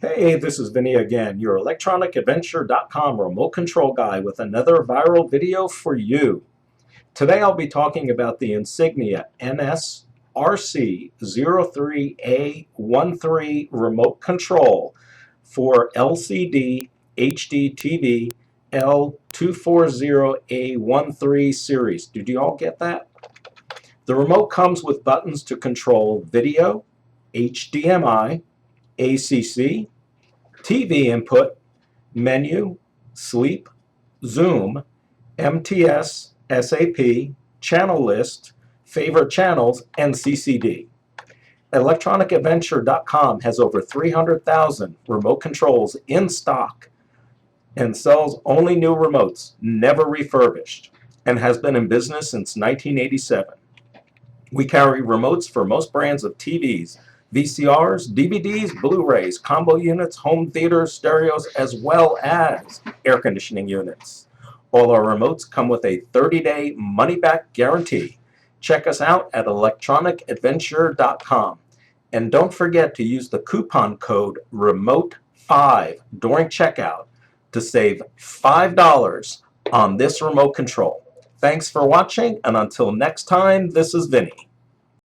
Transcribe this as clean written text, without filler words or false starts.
Hey, this is Vinny again, your electronicadventure.com remote control guy with another viral video for you. Today I'll be talking about the Insignia NS-RC03A-13 remote control for LCD HDTV L240A13 series. Did you all get that? The remote comes with buttons to control video, HDMI, ACC, TV input, menu, sleep, zoom, MTS, SAP, channel list, favorite channels, and CCD. ElectronicAdventure.com has over 300,000 remote controls in stock and sells only new remotes, never refurbished, and has been in business since 1987. We carry remotes for most brands of TVs, VCRs, DVDs, Blu-rays, combo units, home theaters, stereos, as well as air conditioning units. All our remotes come with a 30-day money-back guarantee. Check us out at electronicadventure.com. And don't forget to use the coupon code REMOTE5 during checkout to save $5 on this remote control. Thanks for watching, and until next time, this is Vinny.